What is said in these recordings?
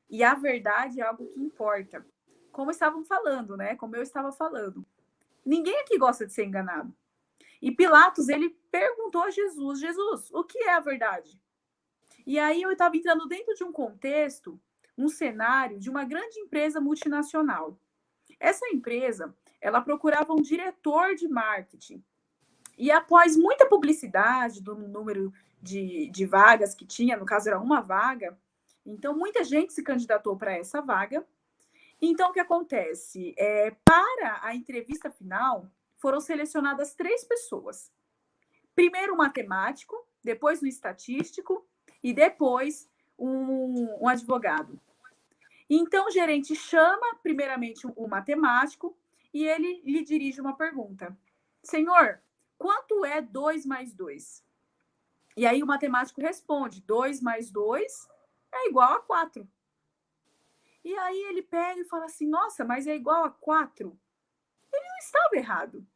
E a verdade é algo que importa. Como estavam falando, né? Como eu estava falando. Ninguém aqui gosta de ser enganado. E Pilatos, ele perguntou a Jesus, Jesus, o que é a verdade? E aí eu estava entrando dentro de um contexto, um cenário de uma grande empresa multinacional. Essa empresa, ela procurava um diretor de marketing. E após muita publicidade do número de vagas que tinha, no caso era uma vaga, então muita gente se candidatou para essa vaga. Então, o que acontece? Para a entrevista final, foram selecionadas 3 pessoas. Primeiro um matemático, depois um estatístico e depois um advogado. Então, o gerente chama primeiramente o matemático e ele lhe dirige uma pergunta. Senhor, quanto é 2 mais 2? E aí o matemático responde, 2 mais 2 é igual a 4. E aí ele pega e fala assim, nossa, mas é igual a 4? Ele não estava errado.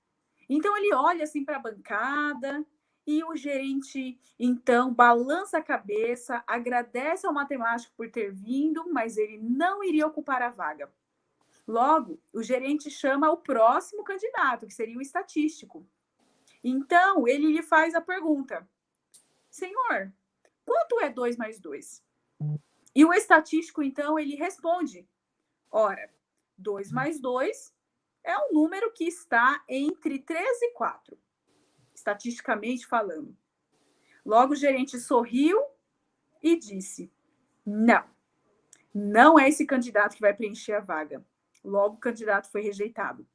Então ele olha assim para a bancada e o gerente, então, balança a cabeça, agradece ao matemático por ter vindo, mas ele não iria ocupar a vaga. Logo, o gerente chama o próximo candidato, que seria o estatístico. Então, ele lhe faz a pergunta: Senhor, quanto é 2 mais 2? E o estatístico, então, ele responde: ora, 2 mais 2 é um número que está entre 3 e 4, estatisticamente falando. Logo, o gerente sorriu e disse: não, não é esse candidato que vai preencher a vaga. Logo, o candidato foi rejeitado.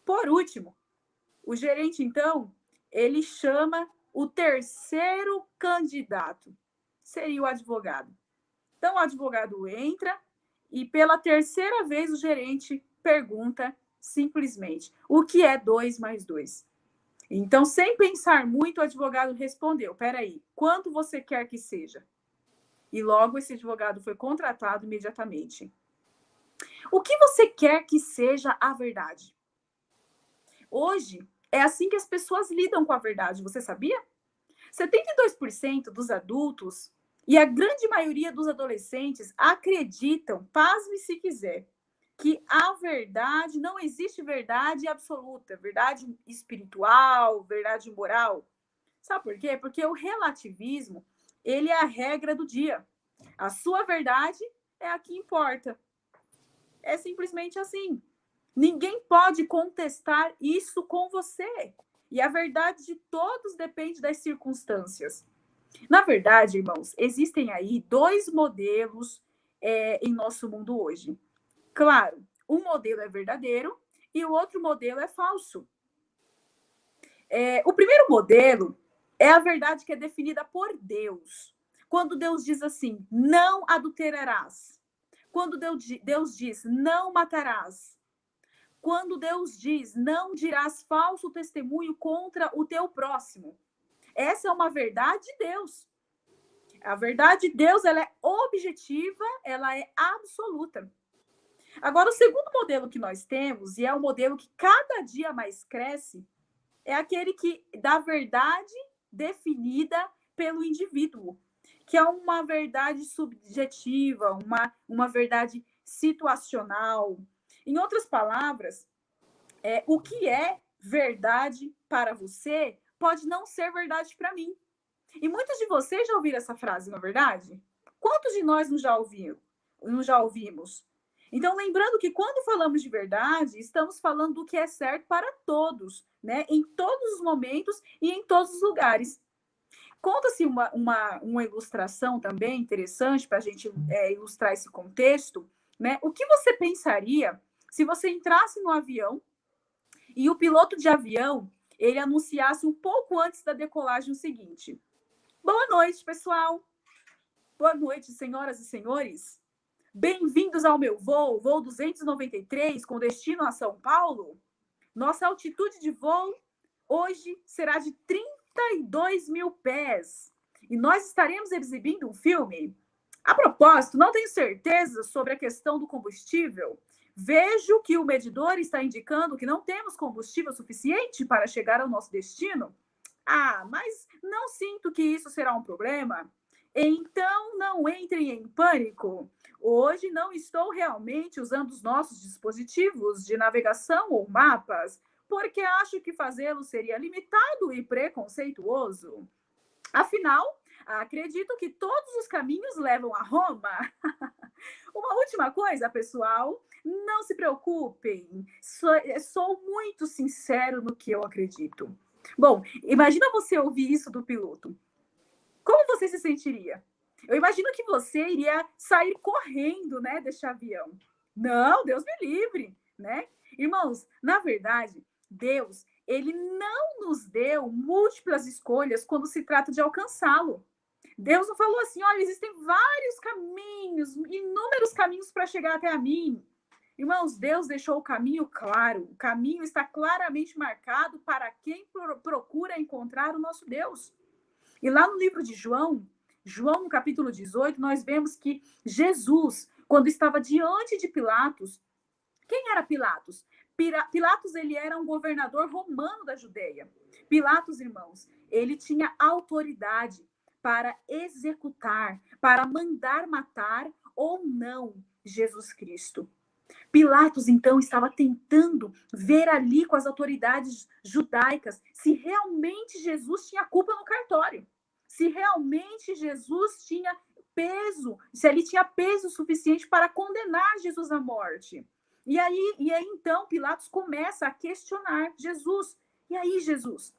Por último, o gerente, então, ele chama o terceiro candidato, seria o advogado. Então, o advogado entra e, pela terceira vez, o gerente pergunta simplesmente: o que é 2 mais 2? Então, sem pensar muito, o advogado respondeu: peraí, quanto você quer que seja? E logo esse advogado foi contratado imediatamente. O que você quer que seja a verdade? Hoje, é assim que as pessoas lidam com a verdade, você sabia? 72% dos adultos e a grande maioria dos adolescentes acreditam, pasme se quiser, que a verdade, não existe verdade absoluta, verdade espiritual, verdade moral. Sabe por quê? Porque o relativismo, ele é a regra do dia. A sua verdade é a que importa. É simplesmente assim. Ninguém pode contestar isso com você. E a verdade de todos depende das circunstâncias. Na verdade, irmãos, existem aí 2 modelos em nosso mundo hoje. Claro, um modelo é verdadeiro e o outro modelo é falso. O primeiro modelo é a verdade que é definida por Deus. Quando Deus diz assim, não adulterarás. Quando Deus diz, não matarás. Quando Deus diz, não dirás falso testemunho contra o teu próximo. Essa é uma verdade de Deus. A verdade de Deus, ela é objetiva, ela é absoluta. Agora, o segundo modelo que nós temos, e é o modelo que cada dia mais cresce, é aquele que da verdade definida pelo indivíduo, que é uma verdade subjetiva, uma verdade situacional. Em outras palavras, o que é verdade para você pode não ser verdade para mim. E muitos de vocês já ouviram essa frase, não é verdade? Quantos de nós não já ouvimos? Então, lembrando que quando falamos de verdade, estamos falando do que é certo para todos, né? Em todos os momentos e em todos os lugares. Conta-se uma ilustração também interessante para a gente ilustrar esse contexto, né? O que você pensaria se você entrasse no avião e o piloto de avião ele anunciasse um pouco antes da decolagem o seguinte: boa noite, pessoal. Boa noite, senhoras e senhores. Bem-vindos ao meu voo 293, com destino a São Paulo. Nossa altitude de voo hoje será de 32 mil pés. E nós estaremos exibindo um filme. A propósito, não tenho certeza sobre a questão do combustível. Vejo que o medidor está indicando que não temos combustível suficiente para chegar ao nosso destino. Ah, mas não sinto que isso será um problema. Então, não entrem em pânico. Hoje não estou realmente usando os nossos dispositivos de navegação ou mapas, porque acho que fazê-lo seria limitado e preconceituoso. Afinal, acredito que todos os caminhos levam a Roma. Uma última coisa, pessoal, não se preocupem, sou muito sincero no que eu acredito. Bom, imagina você ouvir isso do piloto. Como você se sentiria? Eu imagino que você iria sair correndo, né, deste avião. Não, Deus me livre, né? Irmãos, na verdade, Deus, ele não nos deu múltiplas escolhas quando se trata de alcançá-lo. Deus não falou assim, olha, existem vários caminhos, inúmeros caminhos para chegar até a mim. Irmãos, Deus deixou o caminho claro. O caminho está claramente marcado para quem procura encontrar o nosso Deus. E lá no livro de João, no capítulo 18, nós vemos que Jesus, quando estava diante de Pilatos, quem era Pilatos? Pilatos, ele era um governador romano da Judeia. Pilatos, irmãos, ele tinha autoridade para executar, para mandar matar ou não Jesus Cristo. Pilatos, então, estava tentando ver ali com as autoridades judaicas se realmente Jesus tinha culpa no cartório, se realmente Jesus tinha peso, se ele tinha peso suficiente para condenar Jesus à morte. E aí então, Pilatos começa a questionar Jesus. E aí, Jesus?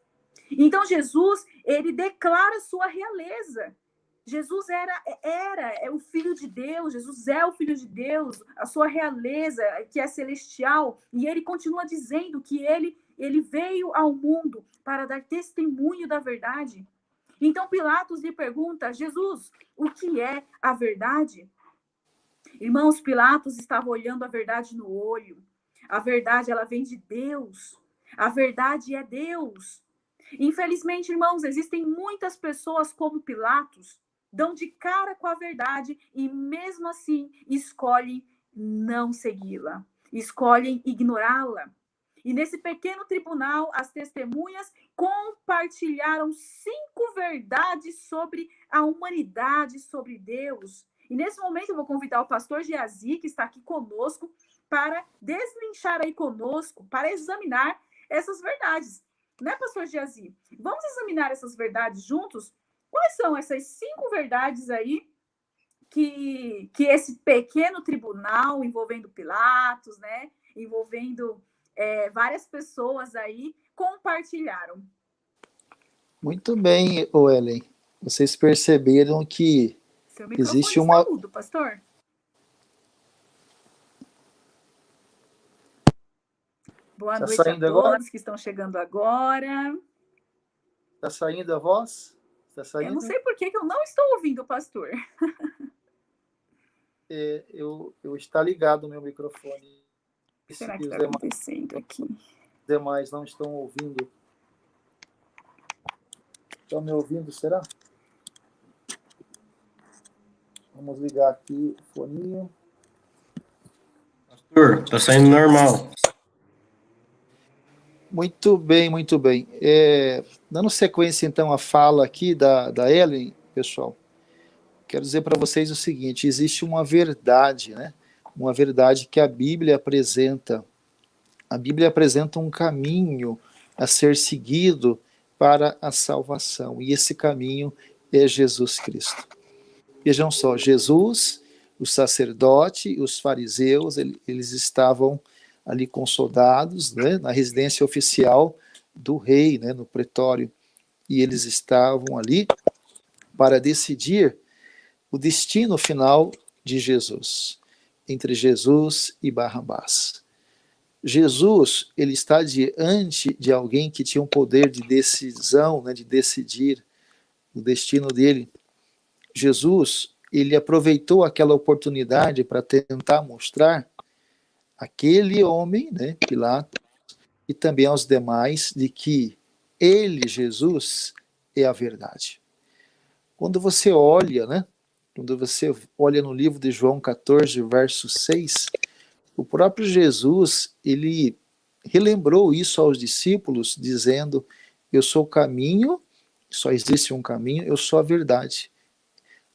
Então, Jesus, ele declara sua realeza. Jesus é o Filho de Deus, Jesus é o Filho de Deus, a sua realeza, que é celestial, e ele continua dizendo que ele veio ao mundo para dar testemunho da verdade. Então Pilatos lhe pergunta, Jesus, o que é a verdade? Irmãos, Pilatos estava olhando a verdade no olho. A verdade, ela vem de Deus. A verdade é Deus. Infelizmente, irmãos, existem muitas pessoas como Pilatos, dão de cara com a verdade e mesmo assim escolhem não segui-la, escolhem ignorá-la. E nesse pequeno tribunal, as testemunhas compartilharam 5 verdades sobre a humanidade, sobre Deus. E nesse momento eu vou convidar o pastor Geazi, que está aqui conosco, para deslinchar aí conosco, para examinar essas verdades. Né, pastor Geazi? Vamos examinar essas verdades juntos? Quais são essas 5 verdades aí que esse pequeno tribunal envolvendo Pilatos, né, envolvendo várias pessoas aí, compartilharam? Muito bem, Ellen. Vocês perceberam que Seu microfone existe está uma... mudo, pastor. Boa noite a todos agora? Que estão chegando agora. Está saindo a voz? Tá saindo? Eu não sei por que eu não estou ouvindo o pastor. Eu está ligado o meu microfone. O que será que está acontecendo aqui? Os demais não estão ouvindo. Estão me ouvindo, será? Vamos ligar aqui o foninho. Pastor, está saindo normal. Muito bem, muito bem. Dando sequência, então, à fala aqui da Ellen, pessoal, quero dizer para vocês o seguinte, existe uma verdade, né? Uma verdade que a Bíblia apresenta. A Bíblia apresenta um caminho a ser seguido para a salvação, e esse caminho é Jesus Cristo. Vejam só, Jesus, o sacerdote, os fariseus, eles estavam ali com soldados, né, na residência oficial do rei, né, no pretório, e eles estavam ali para decidir o destino final de Jesus, entre Jesus e Barrabás. Jesus, ele está diante de alguém que tinha um poder de decisão, né, de decidir o destino dele. Jesus, ele aproveitou aquela oportunidade para tentar mostrar aquele homem, né, Pilatos, e também aos demais, de que ele, Jesus, é a verdade. Quando você olha, né, quando você olha no livro de João 14, verso 6, o próprio Jesus, ele relembrou isso aos discípulos, dizendo, eu sou o caminho, só existe um caminho, eu sou a verdade.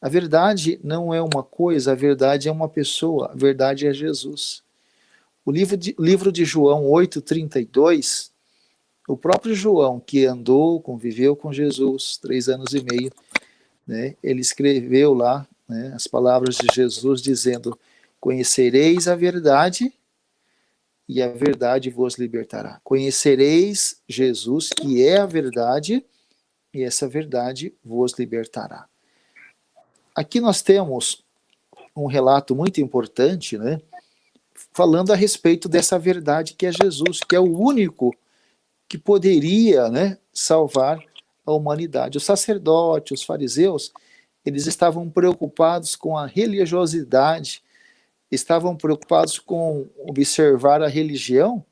A verdade não é uma coisa, a verdade é uma pessoa, a verdade é Jesus. O livro de João 8,32, o próprio João, que andou, conviveu com Jesus 3 anos e meio, né, ele escreveu lá, né, as palavras de Jesus dizendo: conhecereis a verdade e a verdade vos libertará. Conhecereis Jesus, que é a verdade, e essa verdade vos libertará. Aqui nós temos um relato muito importante, né, falando a respeito dessa verdade que é Jesus, que é o único que poderia, né, salvar a humanidade. Os sacerdotes, os fariseus, eles estavam preocupados com a religiosidade, estavam preocupados com observar a religião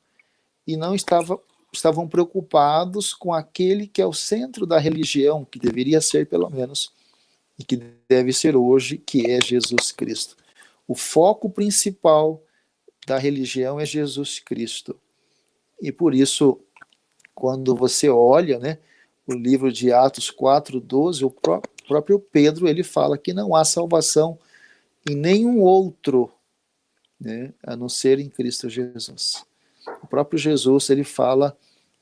e não estavam preocupados com aquele que é o centro da religião, que deveria ser pelo menos, e que deve ser hoje, que é Jesus Cristo. O foco principal da religião é Jesus Cristo. E por isso, quando você olha, né, o livro de Atos 4:12, o próprio Pedro ele fala que não há salvação em nenhum outro, né, a não ser em Cristo Jesus. O próprio Jesus ele fala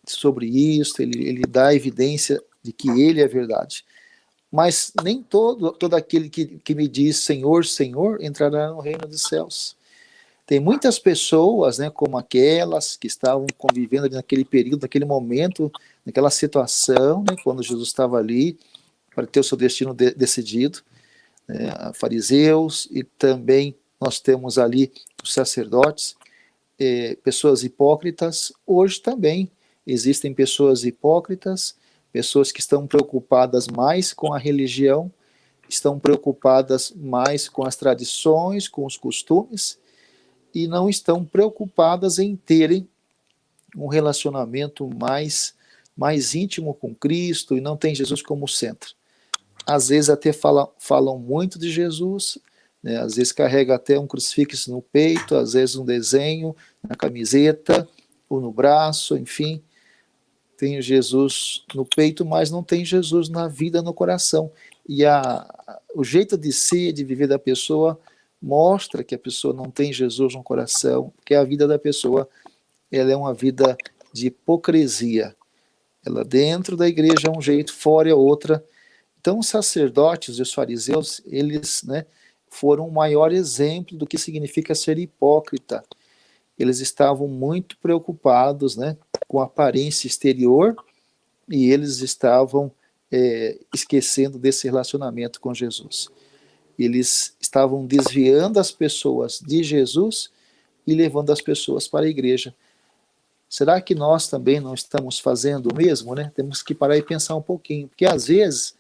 sobre isso, ele dá evidência de que ele é verdade. Mas nem todo aquele que me diz Senhor, Senhor, entrará no reino dos céus. Tem muitas pessoas, né, como aquelas que estavam convivendo naquele período, naquele momento, naquela situação, né, quando Jesus estava ali para ter o seu destino decidido, né, fariseus, e também nós temos ali os sacerdotes, pessoas hipócritas. Hoje também existem pessoas hipócritas, pessoas que estão preocupadas mais com a religião, estão preocupadas mais com as tradições, com os costumes, e não estão preocupadas em terem um relacionamento mais íntimo com Cristo e não tem Jesus como centro. Às vezes até falam muito de Jesus, né? Às vezes carrega até um crucifixo no peito, às vezes um desenho na camiseta ou no braço, enfim. Tem Jesus no peito, mas não tem Jesus na vida, no coração. E o jeito de ser, de viver da pessoa mostra que a pessoa não tem Jesus no coração, porque a vida da pessoa ela é uma vida de hipocrisia. Ela dentro da igreja é um jeito, fora é outra. Então os sacerdotes e os fariseus, eles, né, foram o maior exemplo do que significa ser hipócrita. Eles estavam muito preocupados, né, com a aparência exterior e eles estavam esquecendo desse relacionamento com Jesus. Eles estavam desviando as pessoas de Jesus e levando as pessoas para a igreja. Será que nós também não estamos fazendo o mesmo, né? Temos que parar e pensar um pouquinho, porque às vezes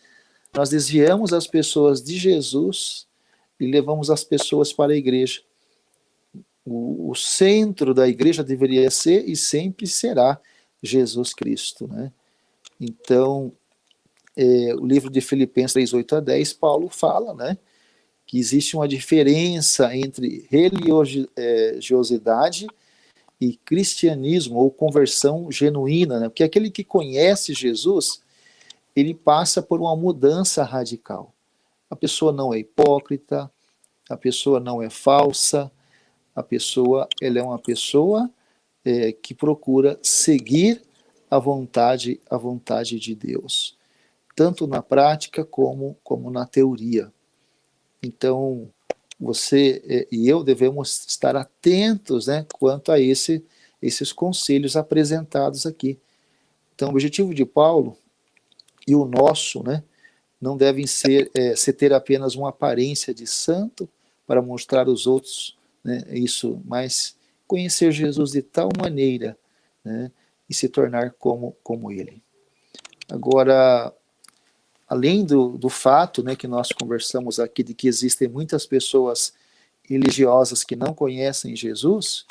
nós desviamos as pessoas de Jesus e levamos as pessoas para a igreja. O centro da igreja deveria ser e sempre será Jesus Cristo, né? Então, o livro de Filipenses 3:8-10, Paulo fala, né, que existe uma diferença entre religiosidade e cristianismo, ou conversão genuína, né? Porque aquele que conhece Jesus, ele passa por uma mudança radical. A pessoa não é hipócrita, a pessoa não é falsa, ela é uma pessoa que procura seguir a vontade de Deus, tanto na prática como na teoria. Então, você e eu devemos estar atentos, né, quanto a esses conselhos apresentados aqui. Então, o objetivo de Paulo e o nosso, né, não devem ser ter apenas uma aparência de santo para mostrar aos outros, né, isso, mas conhecer Jesus de tal maneira, né, e se tornar como ele. Agora, além do fato, né, que nós conversamos aqui de que existem muitas pessoas religiosas que não conhecem Jesus,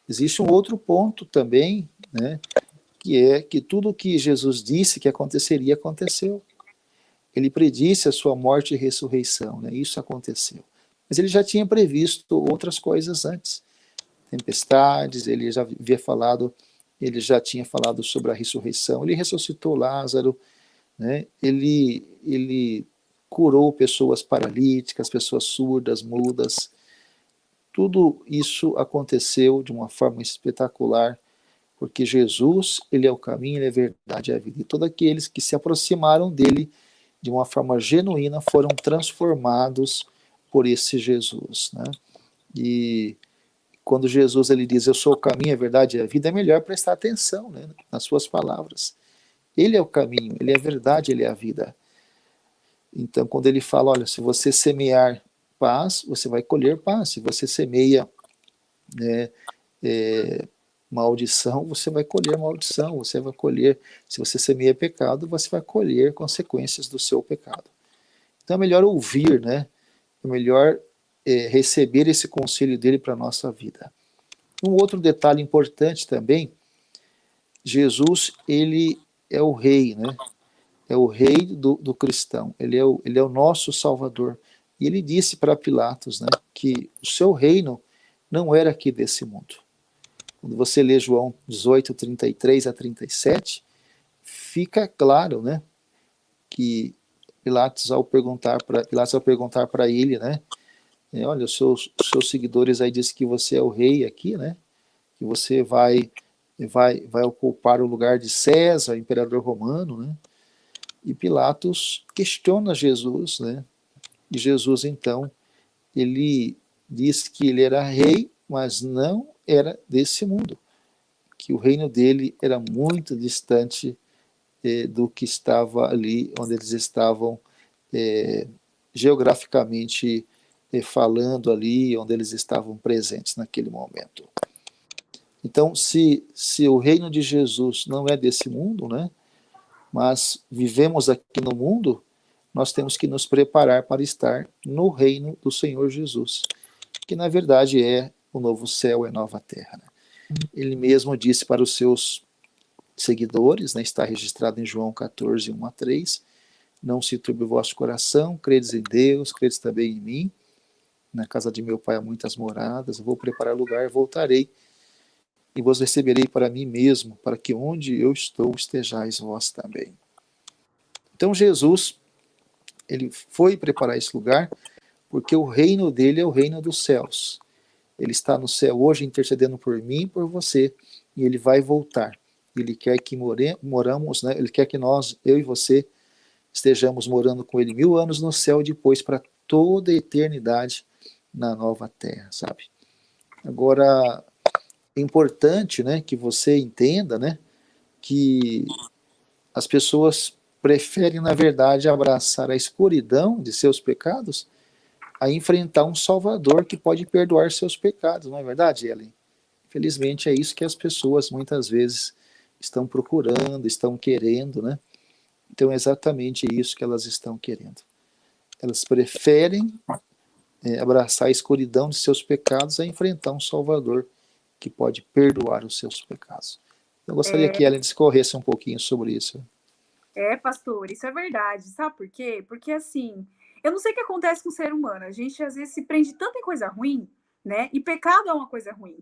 existe um outro ponto também, né, que é que tudo o que Jesus disse que aconteceria, aconteceu. Ele predisse a sua morte e ressurreição, né, isso aconteceu. Mas ele já tinha previsto outras coisas antes. Tempestades, ele já tinha falado sobre a ressurreição, ele ressuscitou Lázaro, né, ele curou pessoas paralíticas, pessoas surdas, mudas. Tudo isso aconteceu de uma forma espetacular, porque Jesus, ele é o caminho, ele é a verdade e a vida. E todos aqueles que se aproximaram dele de uma forma genuína foram transformados por esse Jesus, né? E quando Jesus ele diz, eu sou o caminho, a verdade e a vida, é melhor prestar atenção, né, nas suas palavras. Ele é o caminho, ele é a verdade, ele é a vida. Então, quando ele fala, olha, se você semear paz, você vai colher paz. Se você semeia, né, maldição, você vai colher maldição. Você vai colher, se você semeia pecado, você vai colher consequências do seu pecado. Então é melhor ouvir, né? É melhor receber esse conselho dele para a nossa vida. Um outro detalhe importante também, Jesus, ele é o rei, né? É o rei do cristão, ele é o nosso salvador. E ele disse para Pilatos, né, que o seu reino não era aqui desse mundo. Quando você lê João 18, 33 a 37, fica claro, né, que Pilatos ao perguntar para ele, né, olha, os seus seguidores aí dizem que você é o rei aqui, né, que você vai ocupar o lugar de César, imperador romano, né, e Pilatos questiona Jesus, né, e Jesus, então, ele diz que ele era rei, mas não era desse mundo, que o reino dele era muito distante do que estava ali, onde eles estavam geograficamente falando ali, onde eles estavam presentes naquele momento. Então, se o reino de Jesus não é desse mundo, né, mas vivemos aqui no mundo, nós temos que nos preparar para estar no reino do Senhor Jesus, que na verdade é o novo céu e a nova terra. Né? Ele mesmo disse para os seus seguidores, né, está registrado em João 14, 1 a 3, não se turbe o vosso coração, credes em Deus, credes também em mim, na casa de meu pai há muitas moradas, eu vou preparar lugar, voltarei e vos receberei para mim mesmo, para que onde eu estou estejais vós também. Então Jesus, ele foi preparar esse lugar, porque o reino dele é o reino dos céus. Ele está no céu hoje intercedendo por mim e por você, e ele vai voltar. Ele quer que moramos, né? Ele quer que nós, eu e você, estejamos morando com ele 1000 anos no céu e depois para toda a eternidade na nova terra, sabe? Agora, é importante, né, que você entenda, né, que as pessoas preferem, na verdade, abraçar a escuridão de seus pecados a enfrentar um Salvador que pode perdoar seus pecados, não é verdade, Ellen? Infelizmente é isso que as pessoas muitas vezes estão procurando, estão querendo, né? Então é exatamente isso que elas estão querendo. Elas preferem abraçar a escuridão de seus pecados a enfrentar um Salvador que pode perdoar os seus pecados. Eu gostaria que Ellen discorresse um pouquinho sobre isso. Pastor, isso é verdade. Sabe por quê? Porque, assim, eu não sei o que acontece com o ser humano. A gente, às vezes, se prende tanto em coisa ruim, né? E pecado é uma coisa ruim,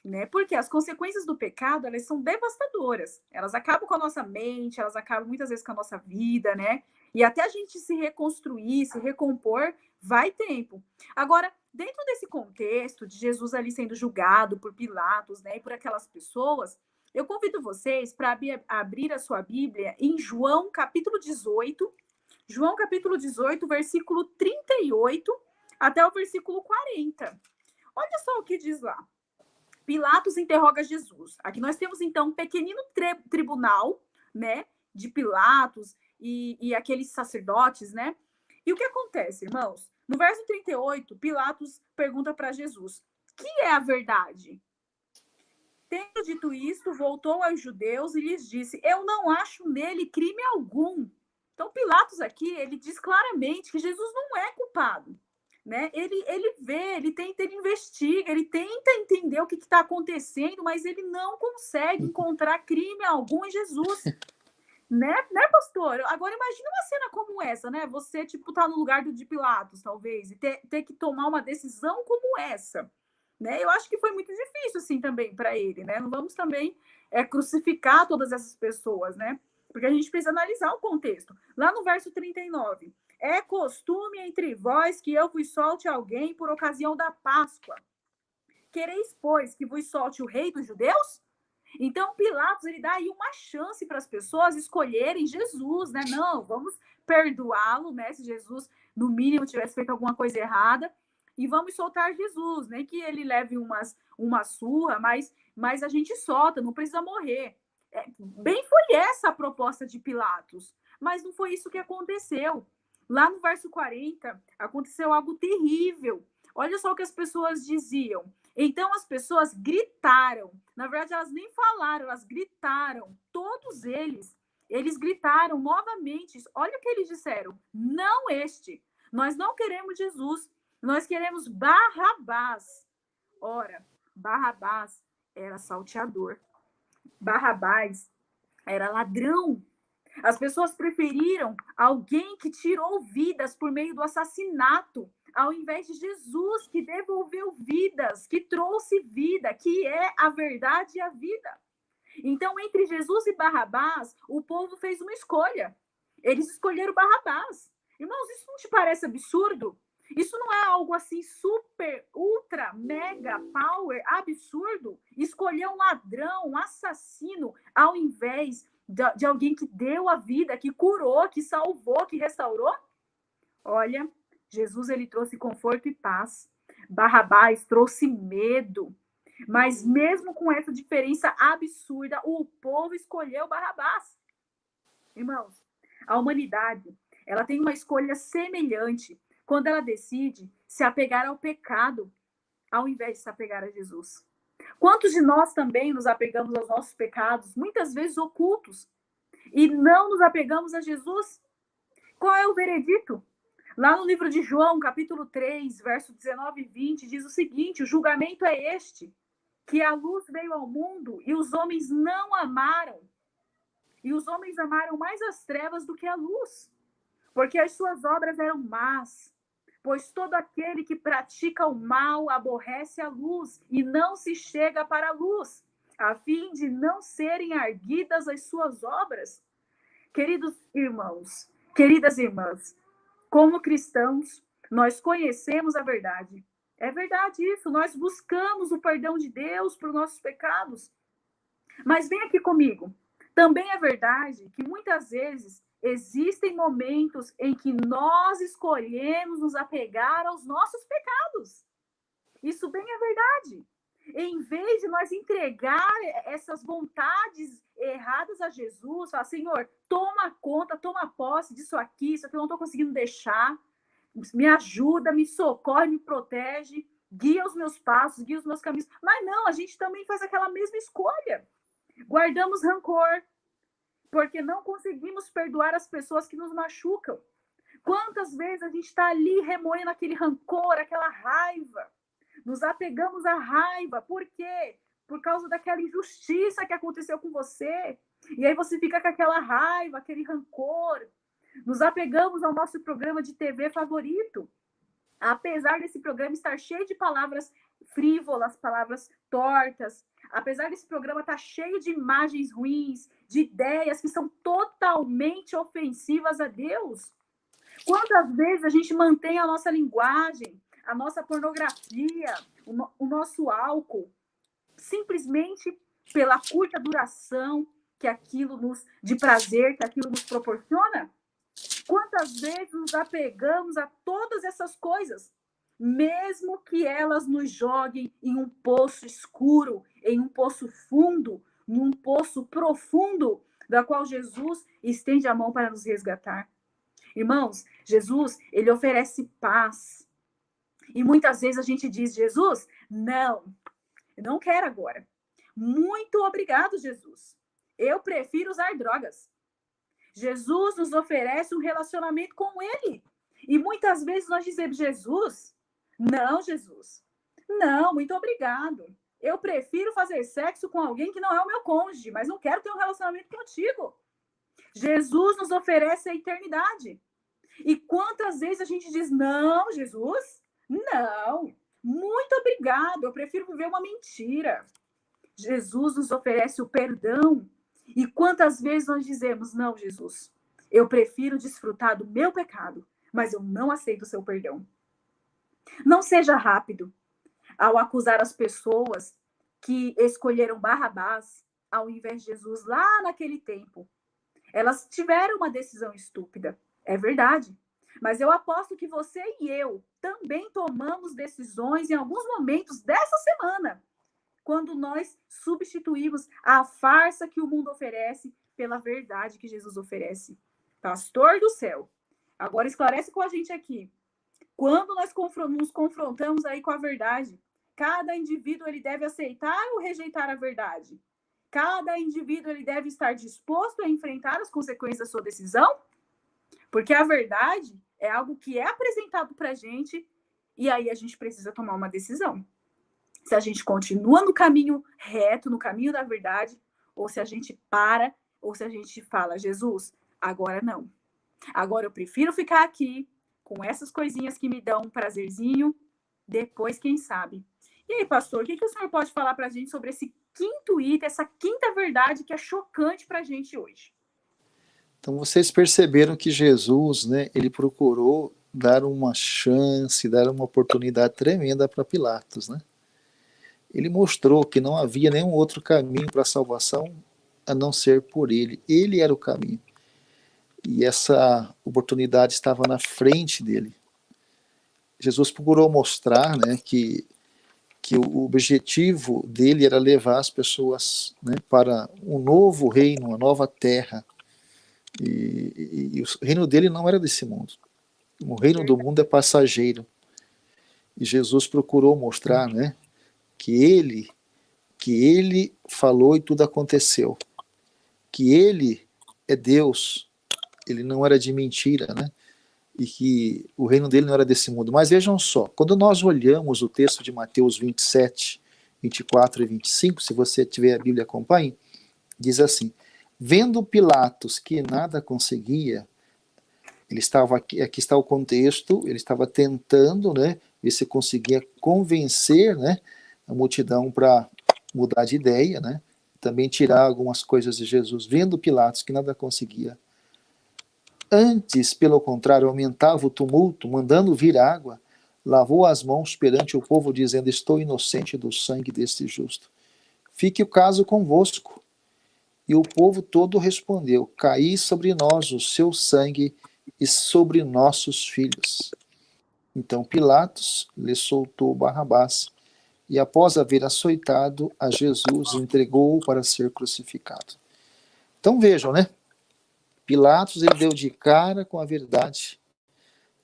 né? Porque as consequências do pecado, elas são devastadoras. Elas acabam com a nossa mente, elas acabam muitas vezes com a nossa vida, né? E até a gente se reconstruir, se recompor, vai tempo. Agora, dentro desse contexto de Jesus ali sendo julgado por Pilatos, né? E por aquelas pessoas, eu convido vocês para abrir a sua Bíblia em João capítulo 18, versículo 38 até o versículo 40. Olha só o que diz lá. Pilatos interroga Jesus. Aqui nós temos, então, um pequenino tribunal, né, de Pilatos e aqueles sacerdotes, né? E o que acontece, irmãos? No verso 38, Pilatos pergunta para Jesus: que é a verdade? Tendo dito isto, voltou aos judeus e lhes disse: eu não acho nele crime algum. Então, Pilatos aqui, ele diz claramente que Jesus não é culpado. Né? Ele vê, ele tenta, ele investiga, ele tenta entender o que está acontecendo, mas ele não consegue encontrar crime algum em Jesus. Né, pastor? Agora, imagina uma cena como essa, né? Você, tipo, tá no lugar de Pilatos, talvez, e ter que tomar uma decisão como essa. Né? Eu acho que foi muito difícil, assim, também para ele, né? Não vamos também crucificar todas essas pessoas, né? Porque a gente precisa analisar o contexto. Lá no verso 39, é costume entre vós que eu vos solte alguém por ocasião da Páscoa. Quereis, pois, que vos solte o rei dos judeus? Então, Pilatos, ele dá aí uma chance para as pessoas escolherem Jesus, né? Não, vamos perdoá-lo, né? Se Jesus, no mínimo, tivesse feito alguma coisa errada, e vamos soltar Jesus, nem que ele leve uma surra, mas a gente solta, não precisa morrer. Bem foi essa a proposta de Pilatos, mas não foi isso que aconteceu. Lá no verso 40, aconteceu algo terrível. Olha só o que as pessoas diziam. Então as pessoas gritaram. Na verdade, elas nem falaram, elas gritaram. Todos eles gritaram novamente. Olha o que eles disseram. Não este. Nós não queremos Jesus. Nós queremos Barrabás. Ora, Barrabás era salteador. Barrabás era ladrão. As pessoas preferiram alguém que tirou vidas por meio do assassinato, ao invés de Jesus, que devolveu vidas, que trouxe vida, que é a verdade e a vida. Então, entre Jesus e Barrabás, o povo fez uma escolha. Eles escolheram Barrabás. Irmãos, isso não te parece absurdo? Isso não é algo assim super, ultra, mega, power, absurdo? Escolher um ladrão, um assassino, ao invés de alguém que deu a vida, que curou, que salvou, que restaurou? Olha, Jesus, ele trouxe conforto e paz. Barrabás trouxe medo. Mas mesmo com essa diferença absurda, o povo escolheu Barrabás. Irmãos, a humanidade, ela tem uma escolha semelhante quando ela decide se apegar ao pecado, ao invés de se apegar a Jesus. Quantos de nós também nos apegamos aos nossos pecados, muitas vezes ocultos, e não nos apegamos a Jesus? Qual é o veredito? Lá no livro de João, capítulo 3, verso 19 e 20, diz o seguinte: o julgamento é este, que a luz veio ao mundo e os homens não amaram. E os homens amaram mais as trevas do que a luz, porque as suas obras eram más. Pois todo aquele que pratica o mal aborrece a luz e não se chega para a luz, a fim de não serem arguidas as suas obras. Queridos irmãos, queridas irmãs, como cristãos, nós conhecemos a verdade. É verdade isso, nós buscamos o perdão de Deus por nossos pecados. Mas vem aqui comigo. Também é verdade que muitas vezes existem momentos em que nós escolhemos nos apegar aos nossos pecados. Isso bem é verdade. Em vez de nós entregar essas vontades erradas a Jesus, falar, Senhor, toma conta, toma posse disso aqui eu não estou conseguindo deixar, me ajuda, me socorre, me protege, guia os meus passos, guia os meus caminhos. Mas não, a gente também faz aquela mesma escolha. Guardamos rancor, porque não conseguimos perdoar as pessoas que nos machucam. Quantas vezes a gente está ali remoendo aquele rancor, aquela raiva? Nos apegamos à raiva. Por quê? Por causa daquela injustiça que aconteceu com você. E aí você fica com aquela raiva, aquele rancor. Nos apegamos ao nosso programa de TV favorito. Apesar desse programa estar cheio de palavras frívolas, palavras tortas, apesar desse programa estar cheio de imagens ruins, de ideias que são totalmente ofensivas a Deus, quantas vezes a gente mantém a nossa linguagem, a nossa pornografia, o nosso álcool, simplesmente pela curta duração que aquilo de prazer que aquilo nos proporciona? Quantas vezes nos apegamos a todas essas coisas, mesmo que elas nos joguem em um poço escuro, em um poço fundo, num poço profundo, da qual Jesus estende a mão para nos resgatar. Irmãos, Jesus, ele oferece paz. E muitas vezes a gente diz, Jesus, não, eu não quero agora. Muito obrigado, Jesus. Eu prefiro usar drogas. Jesus nos oferece um relacionamento com ele. E muitas vezes nós dizemos, Jesus, não, muito obrigado. Eu prefiro fazer sexo com alguém que não é o meu cônjuge, mas não quero ter um relacionamento contigo. Jesus nos oferece a eternidade. E quantas vezes a gente diz, não, Jesus, não, muito obrigado, eu prefiro viver uma mentira. Jesus nos oferece o perdão. E quantas vezes nós dizemos, não, Jesus, eu prefiro desfrutar do meu pecado, mas eu não aceito o seu perdão. Não seja rápido ao acusar as pessoas que escolheram Barrabás ao invés de Jesus lá naquele tempo. Elas tiveram uma decisão estúpida, é verdade. Mas eu aposto que você e eu também tomamos decisões em alguns momentos dessa semana, quando nós substituímos a farsa que o mundo oferece pela verdade que Jesus oferece. Pastor do céu, agora esclarece com a gente aqui. Quando nós nos confrontamos aí com a verdade, cada indivíduo ele deve aceitar ou rejeitar a verdade? Cada indivíduo ele deve estar disposto a enfrentar as consequências da sua decisão? Porque a verdade é algo que é apresentado para a gente e aí a gente precisa tomar uma decisão. Se a gente continua no caminho reto, no caminho da verdade, ou se a gente para, ou se a gente fala, Jesus, agora não. Agora eu prefiro ficar aqui com essas coisinhas que me dão um prazerzinho, depois quem sabe. E aí, pastor, o que o senhor pode falar para a gente sobre esse quinto item, essa quinta verdade que é chocante para a gente hoje? Então vocês perceberam que Jesus, né, ele procurou dar uma chance, dar uma oportunidade tremenda para Pilatos, né? Ele mostrou que não havia nenhum outro caminho para a salvação a não ser por ele. Ele era o caminho. E essa oportunidade estava na frente dele. Jesus procurou mostrar, né, que o objetivo dele era levar as pessoas, né, para um novo reino, uma nova terra. E o reino dele não era desse mundo. O reino do mundo é passageiro. E Jesus procurou mostrar, né, que ele falou e tudo aconteceu. Que ele é Deus. Ele não era de mentira, né? E que o reino dele não era desse mundo. Mas vejam só, quando nós olhamos o texto de Mateus 27, 24 e 25, se você tiver a Bíblia, acompanhe, diz assim: vendo Pilatos que nada conseguia, ele estava aqui está o contexto, ele estava tentando, né, ver se conseguia convencer, né, a multidão para mudar de ideia, né, também tirar algumas coisas de Jesus. Vendo Pilatos que nada conseguia, antes, pelo contrário, aumentava o tumulto, mandando vir água, lavou as mãos perante o povo, dizendo: estou inocente do sangue deste justo. Fique o caso convosco. E o povo todo respondeu: caí sobre nós o seu sangue e sobre nossos filhos. Então Pilatos lhe soltou Barrabás, e após haver açoitado a Jesus, entregou-o para ser crucificado. Então vejam, né? Pilatos ele deu de cara com a verdade,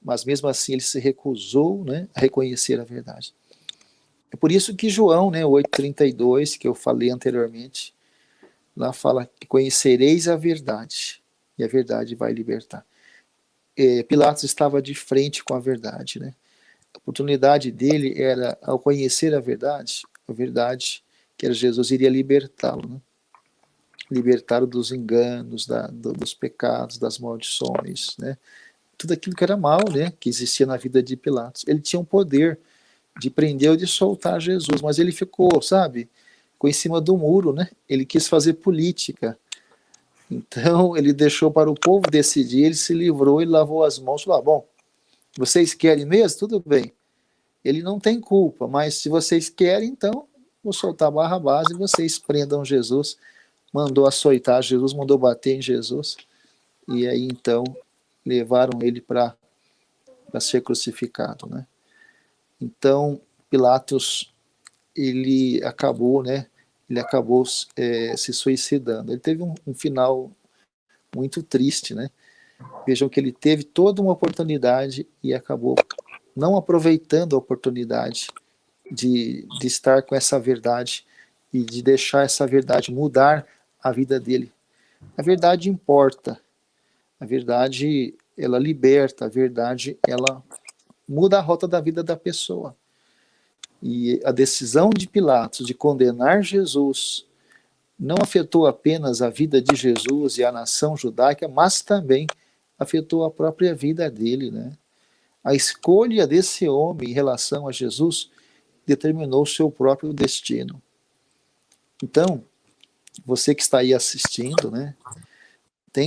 mas mesmo assim ele se recusou, né, a reconhecer a verdade. É por isso que João, né, 8,32, que eu falei anteriormente, lá fala que conhecereis a verdade, e a verdade vai libertar. Pilatos estava de frente com a verdade, né? A oportunidade dele era, ao conhecer a verdade, que era Jesus, iria libertá-lo, né? Libertá-lo dos enganos, dos pecados, das maldições, né? Tudo aquilo que era mal, né, que existia na vida de Pilatos. Ele tinha um poder de prender ou de soltar Jesus, mas ele ficou, sabe, ficou em cima do muro, né? Ele quis fazer política. Então ele deixou para o povo decidir, ele se livrou e lavou as mãos, falou: bom, vocês querem mesmo? Tudo bem. Ele não tem culpa, mas se vocês querem, então vou soltar Barrabás e vocês prendam Jesus. Mandou açoitar Jesus, mandou bater em Jesus, e aí então levaram ele para ser crucificado, né? Então Pilatos ele acabou, né? Ele acabou se suicidando. Ele teve um final muito triste, né? Vejam que ele teve toda uma oportunidade e acabou não aproveitando a oportunidade de estar com essa verdade e de deixar essa verdade mudar a vida dele. A verdade importa. A verdade, ela liberta. A verdade, ela muda a rota da vida da pessoa. E a decisão de Pilatos de condenar Jesus não afetou apenas a vida de Jesus e a nação judaica, mas também afetou a própria vida dele, né? A escolha desse homem em relação a Jesus determinou o seu próprio destino. Então, você que está aí assistindo, né,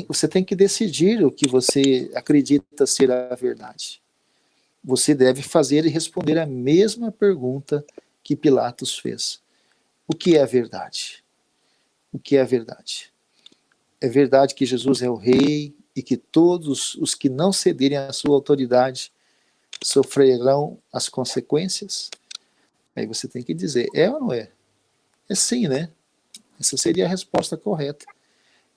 Você tem que decidir o que você acredita ser a verdade. Você deve fazer e responder a mesma pergunta que Pilatos fez. O que é a verdade? O que é a verdade? É verdade que Jesus é o rei e que todos os que não cederem à sua autoridade sofrerão as consequências? Aí você tem que dizer, é ou não é? É sim, né? Essa seria a resposta correta.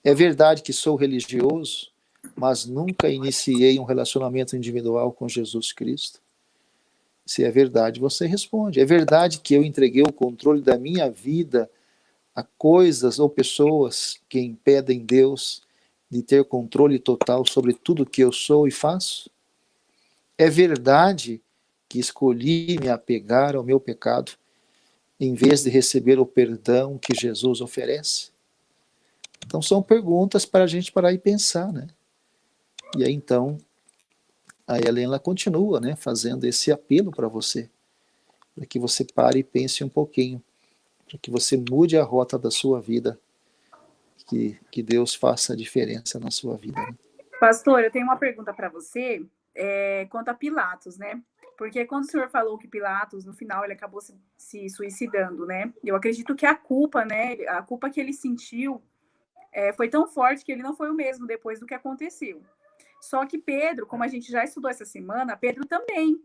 É verdade que sou religioso, mas nunca iniciei um relacionamento individual com Jesus Cristo? Se é verdade, você responde. É verdade que eu entreguei o controle da minha vida a coisas ou pessoas que impedem Deus de ter controle total sobre tudo que eu sou e faço? É verdade que escolhi me apegar ao meu pecado em vez de receber o perdão que Jesus oferece? Então são perguntas para a gente parar e pensar, né? E aí então a Helena continua, né, fazendo esse apelo para você, para que você pare e pense um pouquinho, para que você mude a rota da sua vida, que Deus faça a diferença na sua vida. Né? Pastor, eu tenho uma pergunta para você quanto a Pilatos, né? Porque quando o senhor falou que Pilatos, no final, ele acabou se suicidando, né? Eu acredito que a culpa, né? A culpa que ele sentiu foi tão forte que ele não foi o mesmo depois do que aconteceu. Só que Pedro, como a gente já estudou essa semana, Pedro também,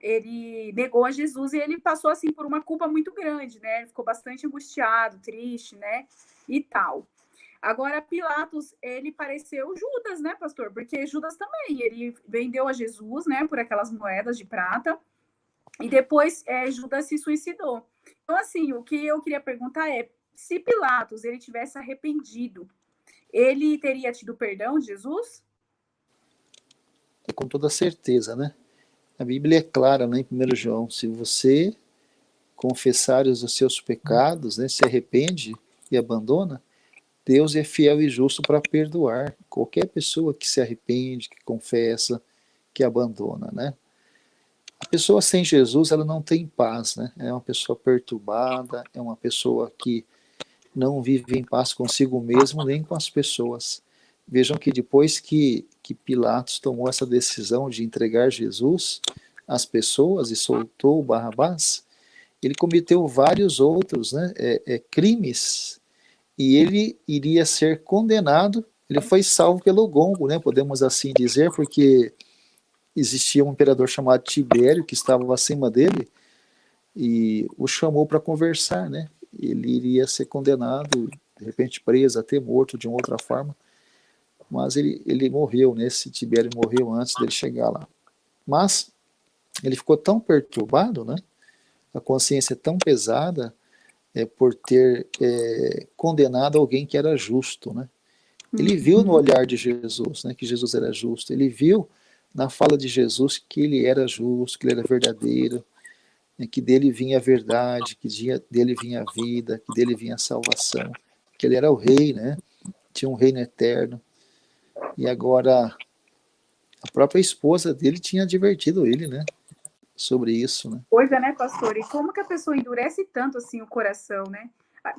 ele negou a Jesus e ele passou, assim, por uma culpa muito grande, né? Ele ficou bastante angustiado, triste, né? E tal. Agora, Pilatos, ele pareceu Judas, né, pastor? Porque Judas também, ele vendeu a Jesus, né, por aquelas moedas de prata, e depois Judas se suicidou. Então, assim, o que eu queria perguntar é, se Pilatos, ele tivesse arrependido, ele teria tido perdão de Jesus? Com toda certeza, né? A Bíblia é clara, né, em 1 João, se você confessar os seus pecados, né, se arrepende e abandona, Deus é fiel e justo para perdoar qualquer pessoa que se arrepende, que confessa, que abandona, né? A pessoa sem Jesus, ela não tem paz, né? É uma pessoa perturbada, é uma pessoa que não vive em paz consigo mesmo, nem com as pessoas. Vejam que depois que Pilatos tomou essa decisão de entregar Jesus às pessoas e soltou Barrabás, ele cometeu vários outros, né, crimes, e ele iria ser condenado. Ele foi salvo pelo gongo, né, podemos assim dizer, porque existia um imperador chamado Tibério que estava acima dele e o chamou para conversar, né? Ele iria ser condenado, de repente preso, até morto de uma outra forma, mas ele morreu, né? Esse Tibério morreu antes dele chegar lá. Mas ele ficou tão perturbado, né? A consciência tão pesada por ter condenado alguém que era justo, né? Ele viu no olhar de Jesus, né, que Jesus era justo. Ele viu na fala de Jesus que ele era justo, que ele era verdadeiro, que dele vinha a verdade, que dele vinha a vida, que dele vinha a salvação, que ele era o rei, né? Tinha um reino eterno. E agora a própria esposa dele tinha advertido ele, né? Sobre isso, né? Pois é, né, pastor? E como que a pessoa endurece tanto, assim, o coração, né?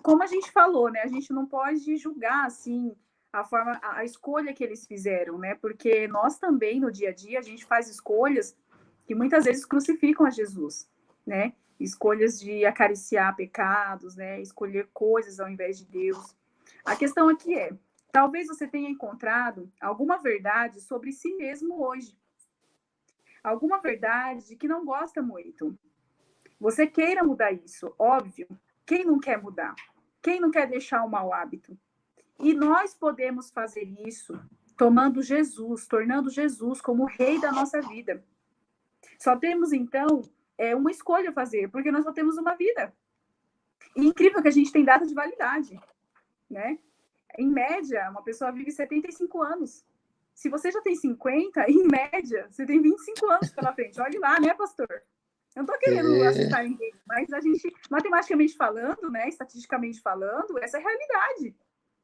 Como a gente falou, né? A gente não pode julgar, assim, a escolha que eles fizeram, né? Porque nós também, no dia a dia, a gente faz escolhas que muitas vezes crucificam a Jesus, né? Escolhas de acariciar pecados, né? Escolher coisas ao invés de Deus. A questão aqui é, talvez você tenha encontrado alguma verdade sobre si mesmo hoje. Alguma verdade que não gosta muito. Você queira mudar isso, óbvio. Quem não quer mudar? Quem não quer deixar o mau hábito? E nós podemos fazer isso tomando Jesus, tornando Jesus como o rei da nossa vida. Só temos, então, uma escolha a fazer, porque nós só temos uma vida. E incrível que a gente tem data de validade, né? Em média, uma pessoa vive 75 anos. Se você já tem 50, em média, você tem 25 anos pela frente. Olhe lá, né, pastor? Eu não estou querendo assustar ninguém, mas a gente, matematicamente falando, né, estatisticamente falando, essa é a realidade.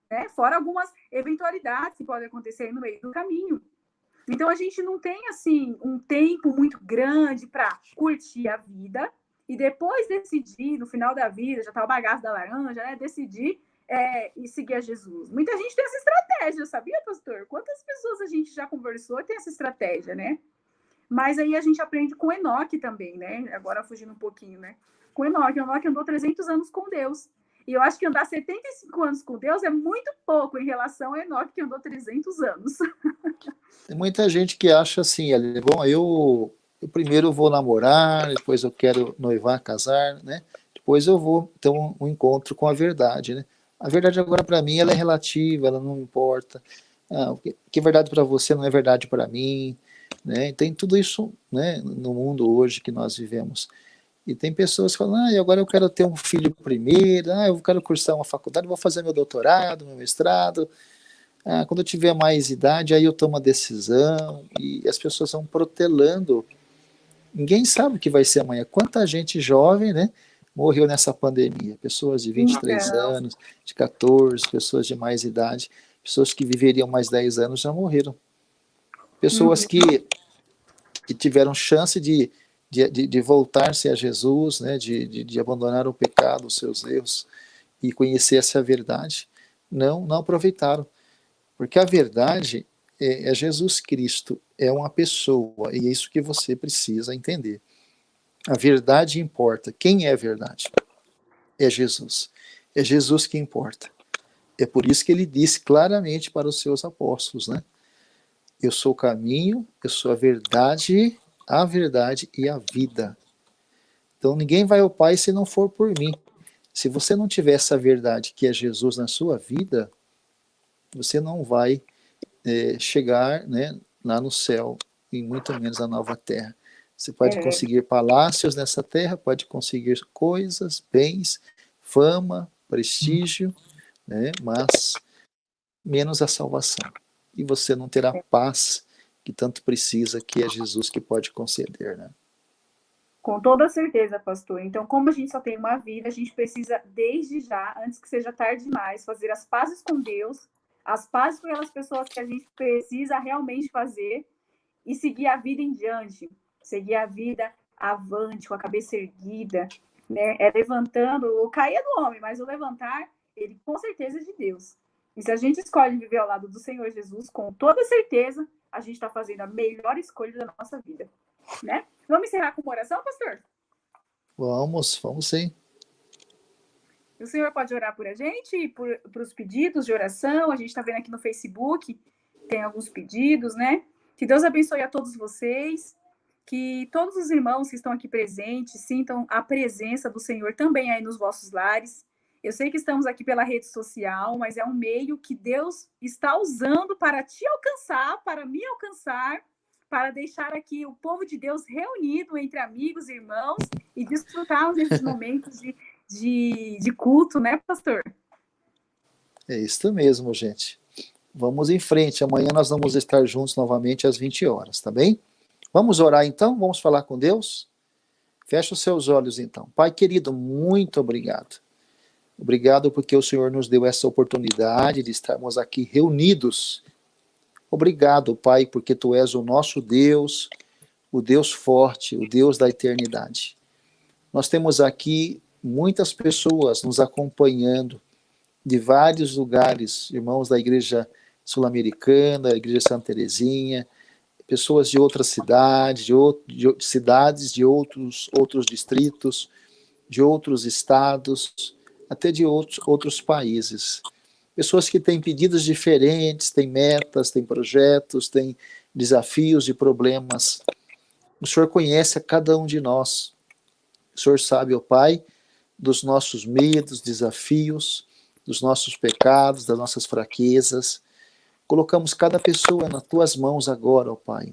Né? Fora algumas eventualidades que podem acontecer no meio do caminho. Então, a gente não tem, assim, um tempo muito grande para curtir a vida e depois decidir, no final da vida, já tá o bagaço da laranja, né? Decidir e seguir a Jesus. Muita gente tem essa estratégia, sabia, pastor? Quantas pessoas a gente já conversou e tem essa estratégia, né? Mas aí a gente aprende com Enoque também, né? Agora fugindo um pouquinho, né? Com Enoque andou 300 anos com Deus. E eu acho que andar 75 anos com Deus é muito pouco em relação a Enoque, que andou 300 anos. Tem muita gente que acha assim, bom, eu primeiro vou namorar, depois eu quero noivar, casar, né? Depois eu vou ter um encontro com a verdade, né? A verdade agora para mim ela é relativa, ela não importa. O que é verdade para você não é verdade para mim, né? E tem tudo isso, né, no mundo hoje que nós vivemos. E tem pessoas que falam, agora eu quero ter um filho primeiro, eu quero cursar uma faculdade, vou fazer meu doutorado, meu mestrado. Quando eu tiver mais idade, aí eu tomo a decisão. E as pessoas vão protelando. Ninguém sabe o que vai ser amanhã. Quanta gente jovem, né, morreu nessa pandemia. Pessoas de 23 anos, de 14, pessoas de mais idade, pessoas que viveriam mais 10 anos já morreram. Pessoas que tiveram chance de voltar-se a Jesus, né, de abandonar o pecado, os seus erros, e conhecer essa verdade, não aproveitaram. Porque a verdade é Jesus Cristo, é uma pessoa, e é isso que você precisa entender. A verdade importa. Quem é a verdade? É Jesus. É Jesus que importa. É por isso que ele disse claramente para os seus apóstolos, né? Eu sou o caminho, eu sou a verdade e a vida. Então ninguém vai ao Pai se não for por mim. Se você não tiver essa verdade que é Jesus na sua vida, você não vai chegar, né, lá no céu, e muito menos na nova terra. Você pode conseguir palácios nessa terra, pode conseguir coisas, bens, fama, prestígio, né, mas menos a salvação. E você não terá paz que tanto precisa, que é Jesus que pode conceder, né? Com toda certeza, pastor. Então, como a gente só tem uma vida, a gente precisa, desde já, antes que seja tarde demais, fazer as pazes com Deus, as pazes com aquelas pessoas que a gente precisa realmente fazer e seguir a vida em diante, seguir a vida avante, com a cabeça erguida, né? É levantando, o cair é do homem, mas o levantar, ele com certeza é de Deus. E se a gente escolhe viver ao lado do Senhor Jesus, com toda certeza, a gente está fazendo a melhor escolha da nossa vida, né? Vamos encerrar com uma oração, pastor? Vamos sim. O senhor pode orar por a gente, por os pedidos de oração. A gente está vendo aqui no Facebook, tem alguns pedidos, né? Que Deus abençoe a todos vocês, que todos os irmãos que estão aqui presentes sintam a presença do Senhor também aí nos vossos lares. Eu sei que estamos aqui pela rede social, mas é um meio que Deus está usando para te alcançar, para me alcançar, para deixar aqui o povo de Deus reunido entre amigos e irmãos e desfrutarmos desses momentos de culto, né, pastor? É isso mesmo, gente. Vamos em frente. Amanhã nós vamos estar juntos novamente às 20 horas, tá bem? Vamos orar então? Vamos falar com Deus? Feche os seus olhos então. Pai querido, muito obrigado. Obrigado porque o Senhor nos deu essa oportunidade de estarmos aqui reunidos. Obrigado, Pai, porque Tu és o nosso Deus, o Deus forte, o Deus da eternidade. Nós temos aqui muitas pessoas nos acompanhando de vários lugares, irmãos da Igreja Sul-Americana, da Igreja Santa Teresinha, pessoas de outras cidades, de cidades de outros distritos, de outros estados, até de outros países. Pessoas que têm pedidos diferentes, têm metas, têm projetos, têm desafios e problemas. O Senhor conhece a cada um de nós. O Senhor sabe, ó Pai, dos nossos medos, desafios, dos nossos pecados, das nossas fraquezas. Colocamos cada pessoa nas Tuas mãos agora, ó Pai.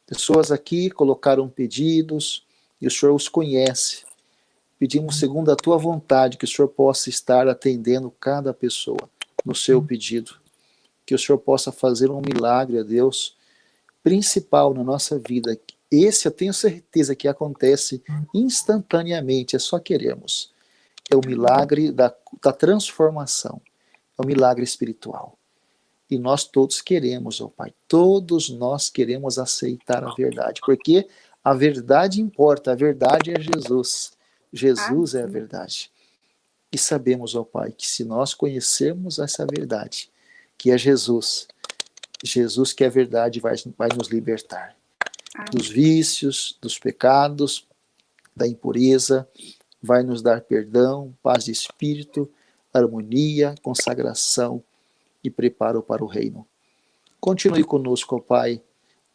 Pessoas aqui colocaram pedidos e o Senhor os conhece. Pedimos segundo a Tua vontade que o Senhor possa estar atendendo cada pessoa no seu pedido. Que o Senhor possa fazer um milagre, a Deus, principal na nossa vida. Esse eu tenho certeza que acontece instantaneamente, é só queremos. É o milagre da transformação, é o milagre espiritual. E nós todos queremos, ó Pai, todos nós queremos aceitar a verdade, porque a verdade importa, a verdade é Jesus. Jesus é a verdade. E sabemos, ó Pai, que se nós conhecermos essa verdade, que é Jesus, Jesus que é a verdade vai nos libertar dos vícios, dos pecados, da impureza, vai nos dar perdão, paz de espírito, harmonia, consagração e preparo para o reino. Continue conosco, ó Pai,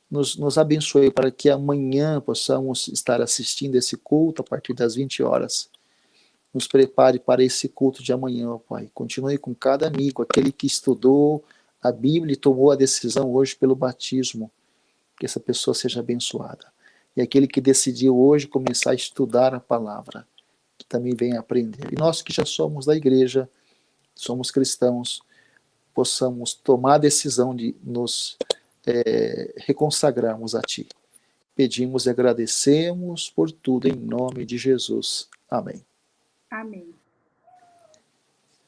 nos abençoe para que amanhã possamos estar assistindo esse culto a partir das 20 horas. Nos prepare para esse culto de amanhã, ó Pai. Continue com cada amigo, aquele que estudou a Bíblia e tomou a decisão hoje pelo batismo, que essa pessoa seja abençoada. E aquele que decidiu hoje começar a estudar a palavra, que também venha aprender. E nós que já somos da igreja, somos cristãos, possamos tomar a decisão de nos reconsagrarmos a Ti. Pedimos e agradecemos por tudo em nome de Jesus. Amém. Amém.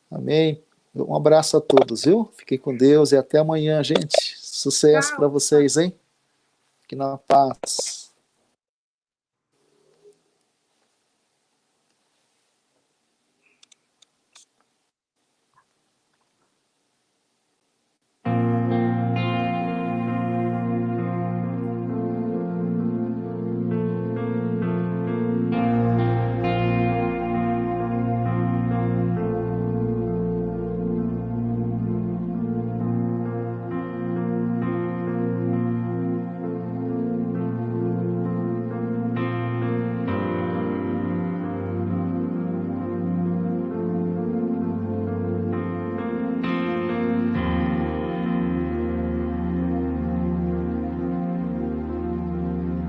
Amém. Um abraço a todos, viu? Fiquem com Deus e até amanhã, gente. Sucesso para vocês, hein? Fiquem na paz.